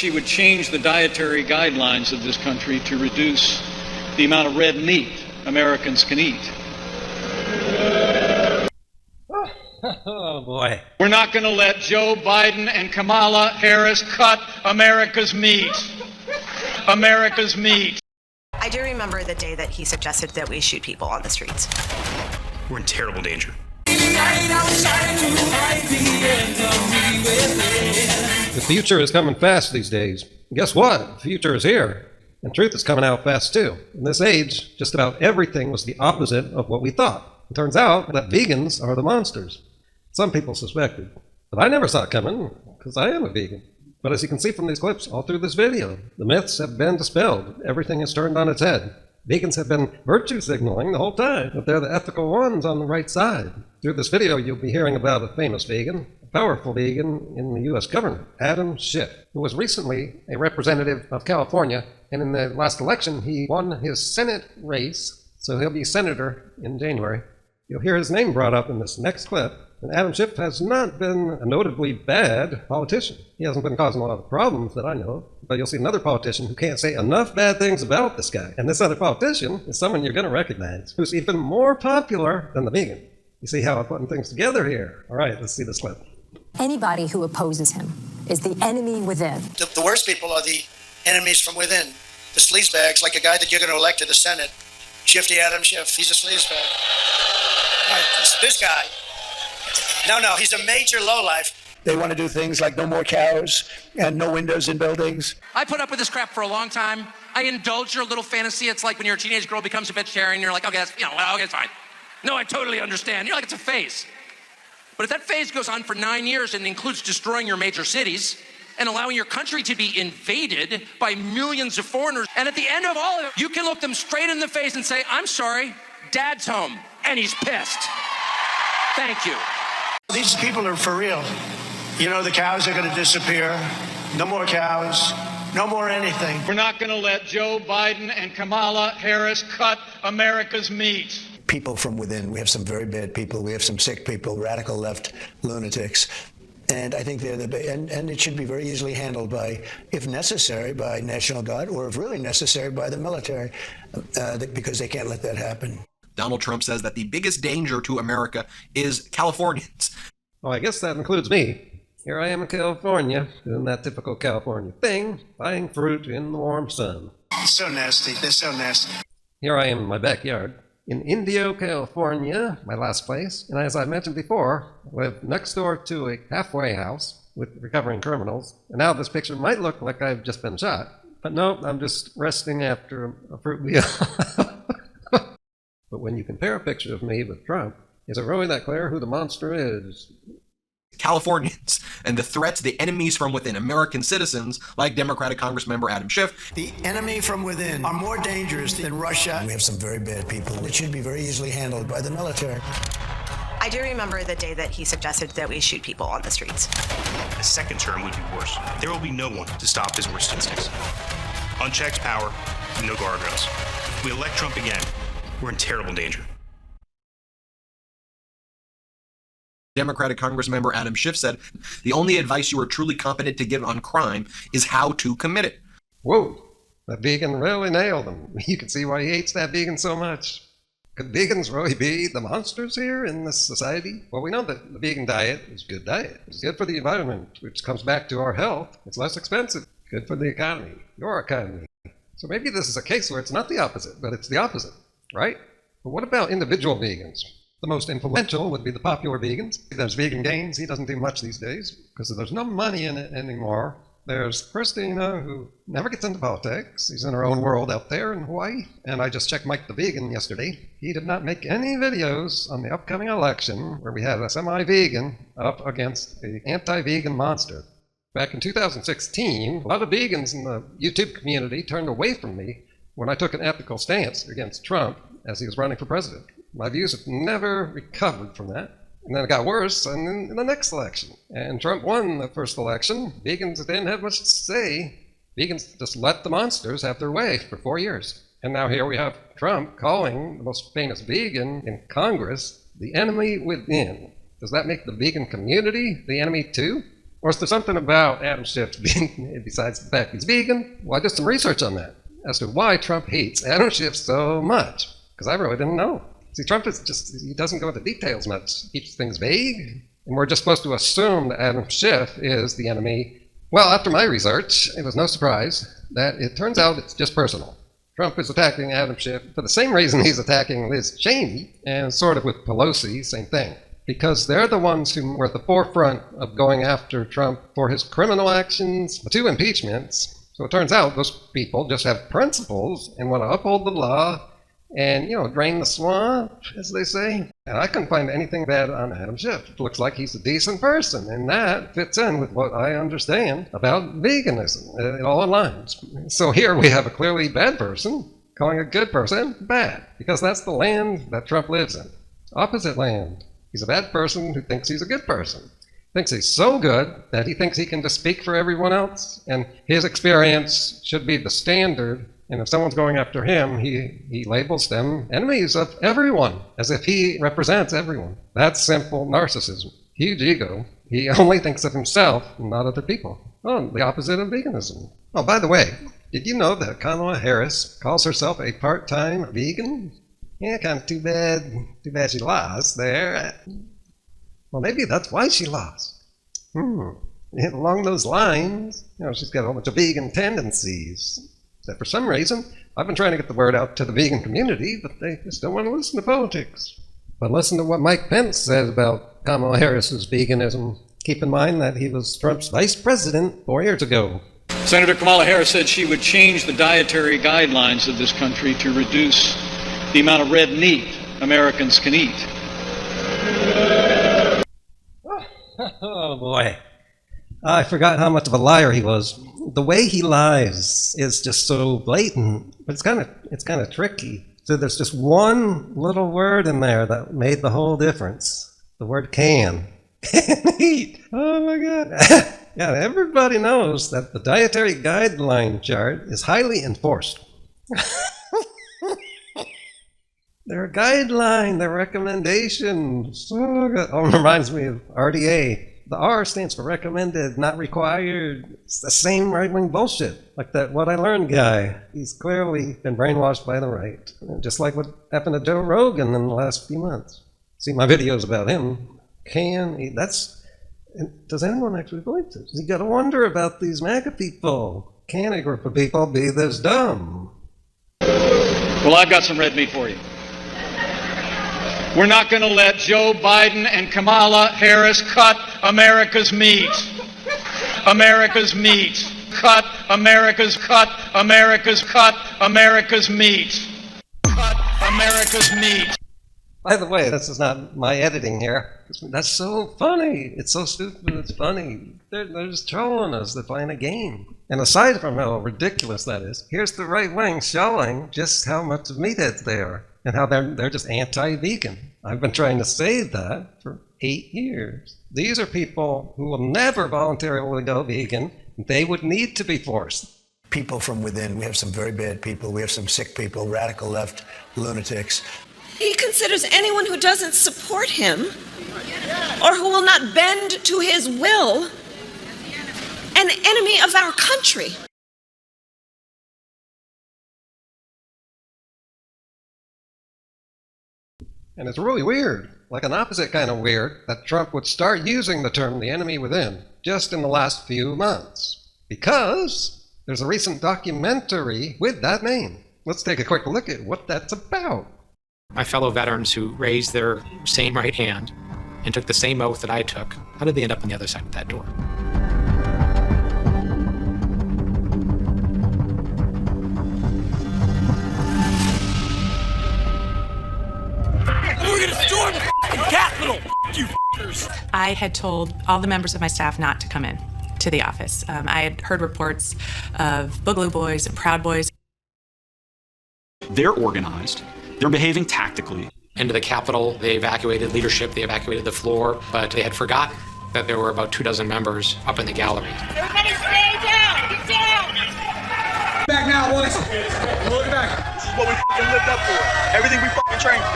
she would change the dietary guidelines of this country to reduce the amount of red meat Americans can eat. Oh, boy. We're not going to let Joe Biden and Kamala Harris cut America's meat. America's meat. I do remember the day that he suggested that we shoot people on the streets. We're in terrible danger. The future is coming fast these days. Guess what? The future is here. And truth is coming out fast too. In this age, just about everything was the opposite of what we thought. It turns out that vegans are the monsters. Some people suspected. But I never saw it coming, because I am a vegan. But as you can see from these clips all through this video, the myths have been dispelled. Everything is turned on its head. Vegans have been virtue signaling the whole time that they're the ethical ones on the right side. Through this video, you'll be hearing about a famous vegan, a powerful vegan in the U.S. government, Adam Schiff, who was recently a representative of California, and in the last election, he won his Senate race, so he'll be senator in January. You'll hear his name brought up in this next clip. And Adam Schiff has not been a notably bad politician. He hasn't been causing a lot of problems that I know of, but you'll see another politician who can't say enough bad things about this guy. And this other politician is someone you're going to recognize, who's even more popular than the vegan. You see how I'm putting things together here? All right, let's see this clip. Anybody who opposes him is the enemy within. The worst people are the enemies from within. The sleazebags, like a guy that you're going to elect to the Senate, Shifty Adam Schiff. He's a sleazebag. All right, this guy. No, he's a major lowlife. They want to do things like no more cows and no windows in buildings. I put up with this crap for a long time. I indulge your little fantasy. It's like when your teenage girl becomes a vegetarian, you're like, okay, that's, okay, it's fine. No, I totally understand. You're like, it's a phase. But if that phase goes on for 9 years and includes destroying your major cities and allowing your country to be invaded by millions of foreigners, and at the end of all of it, you can look them straight in the face and say, I'm sorry, Dad's home, and he's pissed. Thank you. These people are for real. The cows are going to disappear. No more cows. No more anything. We're not going to let Joe Biden and Kamala Harris cut America's meat. People from within. We have some very bad people. We have some sick people, radical left lunatics. And I think they're and it should be very easily handled by, if necessary, by National Guard, or if really necessary, by the military, because they can't let that happen. Donald Trump says that the biggest danger to America is Californians. Well, I guess that includes me. Here I am in California, doing that typical California thing, buying fruit in the warm sun. It's so nasty. They're so nasty. Here I am in my backyard, in Indio, California, my last place. And as I mentioned before, I live next door to a halfway house with recovering criminals. And now this picture might look like I've just been shot. But no, I'm just resting after a fruit meal. But when you compare a picture of me with Trump, is it really that clear who the monster is? Californians and the threats, the enemies from within, American citizens like Democratic Congressmember Adam Schiff. The enemy from within are more dangerous than Russia. We have some very bad people. It should be very easily handled by the military. I do remember the day that he suggested that we shoot people on the streets. A second term would be worse. There will be no one to stop his worst instincts. Unchecked power, no guardrails. If we elect Trump again, we're in terrible danger. Democratic Congressmember Adam Schiff said, the only advice you are truly competent to give on crime is how to commit it. Whoa, that vegan really nailed him. You can see why he hates that vegan so much. Could vegans really be the monsters here in this society? Well, we know that the vegan diet is a good diet. It's good for the environment, which comes back to our health. It's less expensive. Good for the economy, your economy. So maybe this is a case where it's not the opposite, but it's the opposite. Right? But what about individual vegans? The most influential would be the popular vegans. There's Vegan Gains. He doesn't do much these days because there's no money in it anymore. There's Christina, who never gets into politics. He's in her own world out there in Hawaii. And I just checked Mike the Vegan yesterday. He did not make any videos on the upcoming election where we had a semi-vegan up against an anti-vegan monster. Back in 2016, a lot of vegans in the YouTube community turned away from me when I took an ethical stance against Trump as he was running for president. My views have never recovered from that. And then it got worse in the next election. And Trump won the first election. Vegans didn't have much to say. Vegans just let the monsters have their way for 4 years. And now here we have Trump calling the most famous vegan in Congress the enemy within. Does that make the vegan community the enemy too? Or is there something about Adam Schiff besides the fact he's vegan? Well, I did some research on that as to why Trump hates Adam Schiff so much, because I really didn't know. See, Trump is he doesn't go into details much. He keeps things vague, and we're just supposed to assume that Adam Schiff is the enemy. Well, after my research, it was no surprise that it turns out it's just personal. Trump is attacking Adam Schiff for the same reason he's attacking Liz Cheney, and sort of with Pelosi, same thing. Because they're the ones who were at the forefront of going after Trump for his criminal actions, the 2 impeachments. So it turns out those people just have principles and want to uphold the law and, drain the swamp, as they say. And I couldn't find anything bad on Adam Schiff. It looks like he's a decent person, and that fits in with what I understand about veganism. It all aligns. So here we have a clearly bad person calling a good person bad, because that's the land that Trump lives in. Opposite land. He's a bad person who thinks he's a good person. Thinks he's so good that he thinks he can just speak for everyone else, and his experience should be the standard. And if someone's going after him, he labels them enemies of everyone, as if he represents everyone. That's simple narcissism. Huge ego. He only thinks of himself, not other people. Oh, the opposite of veganism. Oh, by the way, did you know that Kamala Harris calls herself a part-time vegan? Yeah, kind of too bad she lost there. Well, maybe that's why she lost. Along those lines, she's got a whole bunch of vegan tendencies. That for some reason, I've been trying to get the word out to the vegan community, but they just don't want to listen to politics. But listen to what Mike Pence says about Kamala Harris's veganism. Keep in mind that he was Trump's vice president 4 years ago. Senator Kamala Harris said she would change the dietary guidelines of this country to reduce the amount of red meat Americans can eat. Oh boy. I forgot how much of a liar he was. The way he lies is just so blatant, but it's kind of tricky. So there's just one little word in there that made the whole difference. The word can. Can eat. Oh my God. Yeah, everybody knows that the dietary guideline chart is highly enforced. Their guideline, their recommendations. Oh, it reminds me of RDA. The R stands for recommended, not required. It's the same right-wing bullshit. Like that What I Learned guy. He's clearly been brainwashed by the right. Just like what happened to Joe Rogan in the last few months. See my videos about him. Does anyone actually believe this? You gotta wonder about these MAGA people. Can a group of people be this dumb? Well, I've got some red meat for you. We're not going to let Joe Biden and Kamala Harris cut America's meat. America's meat. Cut America's meat. Cut America's meat. By the way, this is not my editing here. That's so funny. It's so stupid, it's funny. They're just trolling us. They're playing a game. And aside from how ridiculous that is, here's the right wing showing just how much of meatheads they are. And how they're just anti-vegan. I've been trying to say that for 8 years. These are people who will never voluntarily go vegan. They would need to be forced. People from within. We have some very bad people. We have some sick people, radical left lunatics. He considers anyone who doesn't support him or who will not bend to his will an enemy of our country. And it's really weird, like an opposite kind of weird, that Trump would start using the term the enemy within just in the last few months. Because there's a recent documentary with that name. Let's take a quick look at what that's about. My fellow veterans who raised their same right hand and took the same oath that I took, how did they end up on the other side of that door? We're gonna storm the Capitol, you f***ers. I had told all the members of my staff not to come in to the office. I had heard reports of Boogaloo Boys and Proud Boys. They're organized. They're behaving tactically. Into the Capitol, they evacuated leadership, they evacuated the floor, but they had forgotten that there were about 24 members up in the gallery. Everybody stay down! Get down! Back now, boys. Look back. This is what we f***ing lived up for. Everything we f***ing trained for.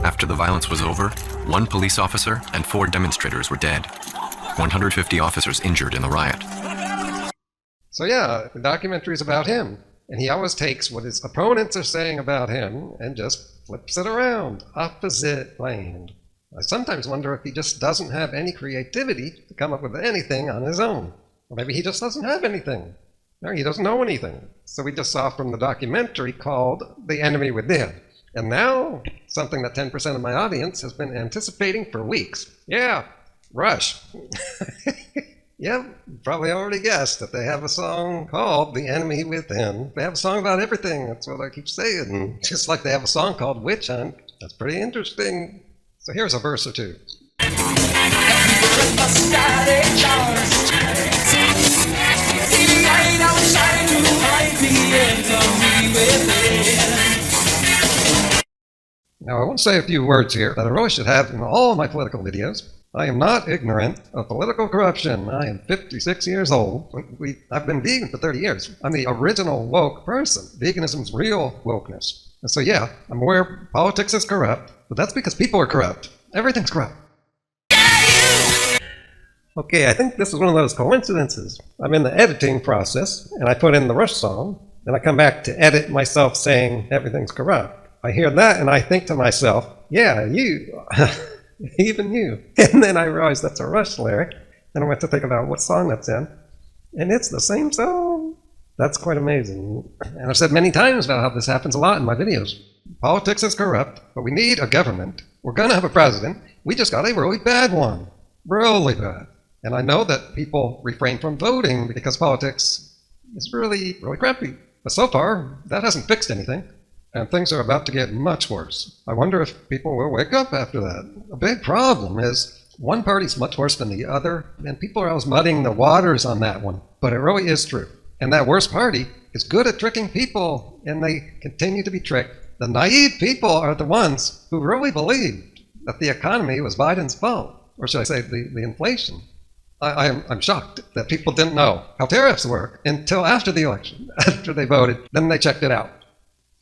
After the violence was over, 1 police officer and 4 demonstrators were dead. 150 officers injured in the riot. So yeah, the documentary is about him. And he always takes what his opponents are saying about him and just flips it around, opposite land. I sometimes wonder if he just doesn't have any creativity to come up with anything on his own. Or maybe he just doesn't have anything. Or he doesn't know anything. So we just saw from the documentary called The Enemy Within. And now, something that 10% of my audience has been anticipating for weeks. Yeah, Rush. Yeah, you probably already guessed that they have a song called The Enemy Within. They have a song about everything, that's what I keep saying. Just like they have a song called Witch Hunt. That's pretty interesting. So here's a verse or two. Now I want to say a few words here that I really should have in all of my political videos. I am not ignorant of political corruption. I am 56 years old. I've been vegan for 30 years. I'm the original woke person. Veganism's real wokeness. And so yeah, I'm aware politics is corrupt, but that's because people are corrupt. Everything's corrupt. Okay, I think this is one of those coincidences. I'm in the editing process, and I put in the Rush song, and I come back to edit myself saying everything's corrupt. I hear that, and I think to myself, yeah, you... even you. And then I realized that's a Rush lyric, and I went to think about what song that's in, and it's the same song. That's quite amazing. And I've said many times about how this happens a lot in my videos. Politics is corrupt, but we need a government. We're going to have a president. We just got a really bad one. Really bad. And I know that people refrain from voting because politics is really, really crappy. But so far, that hasn't fixed anything. And things are about to get much worse. I wonder if people will wake up after that. A big problem is one party's much worse than the other, and people are always muddying the waters on that one. But it really is true. And that worst party is good at tricking people, and they continue to be tricked. The naive people are the ones who really believed that the economy was Biden's fault. Or should I say the inflation. I'm shocked that people didn't know how tariffs work until after the election, after they voted. Then they checked it out.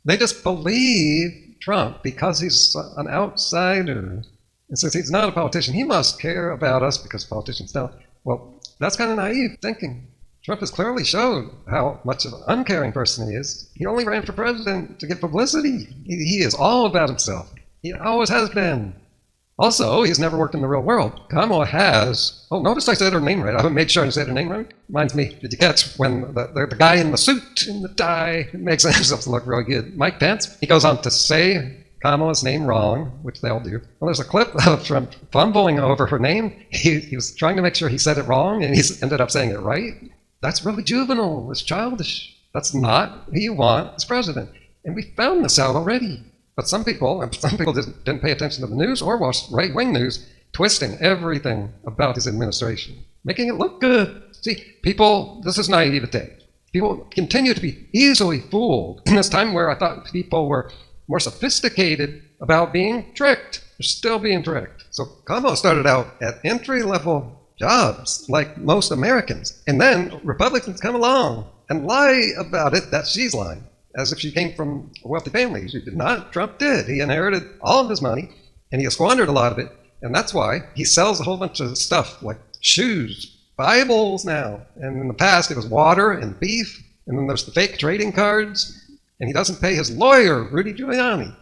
They just believe Trump because he's an outsider. And since he's not a politician, he must care about us because politicians don't. Well, that's kind of naive thinking. Trump has clearly showed how much of an uncaring person he is. He only ran for president to get publicity. He is all about himself. He always has been. Also, he's never worked in the real world. Kamala has. Oh, notice I said her name right. I made sure I said her name right. Reminds me, did you catch when the guy in the suit, in the tie, makes himself look really good? Mike Pence, he goes on to say Kamala's name wrong, which they all do. Well, there's a clip of Trump fumbling over her name. He was trying to make sure he said it wrong, and he ended up saying it right. That's really juvenile. It's childish. That's not who you want as president. And we found this out already. But some people didn't pay attention to the news or watch right-wing news, twisting everything about his administration, making it look good. See, people, this is naivete. People continue to be easily fooled in this time where I thought people were more sophisticated about being tricked. They're still being tricked. So Kamala started out at entry-level jobs, like most Americans. And then Republicans come along and lie about it that she's lying, as if she came from a wealthy family. She did not. Trump did. He inherited all of his money, and he has squandered a lot of it, and that's why he sells a whole bunch of stuff like shoes, Bibles now, and in the past it was water and beef, and then there's the fake trading cards, and he doesn't pay his lawyer, Rudy Giuliani.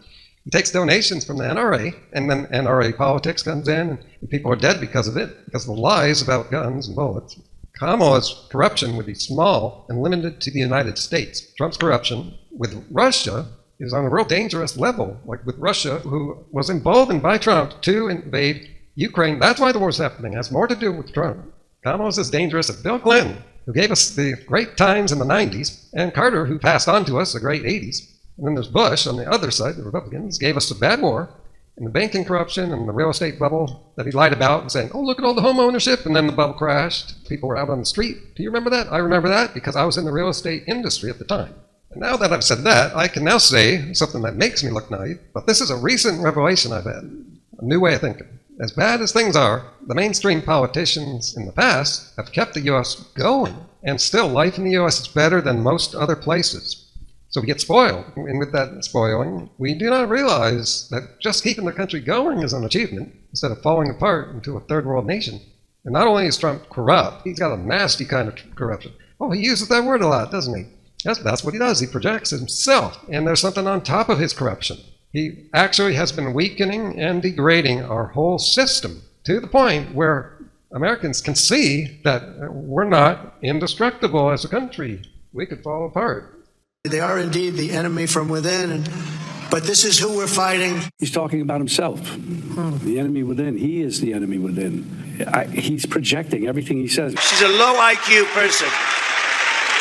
He takes donations from the NRA, and then NRA politics comes in, and people are dead because of it, because of the lies about guns and bullets. Kamala's corruption would be small and limited to the United States. Trump's corruption with Russia is on a real dangerous level, like with Russia, who was emboldened by Trump to invade Ukraine. That's why the war's happening. It has more to do with Trump. Kamala's as dangerous as Bill Clinton, who gave us the great times in the 90s, and Carter, who passed on to us the great 80s. And then there's Bush on the other side, the Republicans, gave us the bad war, and the banking corruption and the real estate bubble that he lied about and saying, oh, look at all the home ownership, and then the bubble crashed. People were out on the street. Do you remember that? I remember that because I was in the real estate industry at the time. And now that I've said that, I can now say something that makes me look naive, but this is a recent revelation I've had, a new way of thinking. As bad as things are, the mainstream politicians in the past have kept the U.S. going, and still life in the U.S. is better than most other places. So we get spoiled. And with that spoiling, we do not realize that just keeping the country going is an achievement instead of falling apart into a third world nation. And not only is Trump corrupt, he's got a nasty kind of corruption. Oh, he uses that word a lot, doesn't he? That's what he does. He projects himself. And there's something on top of his corruption. He actually has been weakening and degrading our whole system to the point where Americans can see that we're not indestructible as a country. We could fall apart. They are indeed the enemy from within, but this is who we're fighting. He's talking about himself. The enemy within. He is the enemy within. He's projecting everything he says. She's a low IQ person.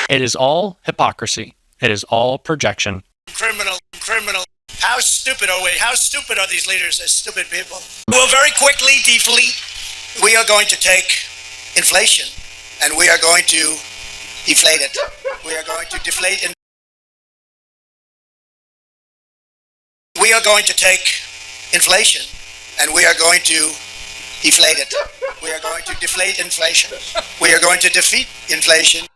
It is all hypocrisy. It is all projection. Criminal. How stupid are these leaders as stupid people? Well, very quickly, deeply, we are going to take inflation and we are going to deflate it. We are going to deflate and we are going to take inflation and we are going to deflate it. We are going to deflate inflation. We are going to defeat inflation.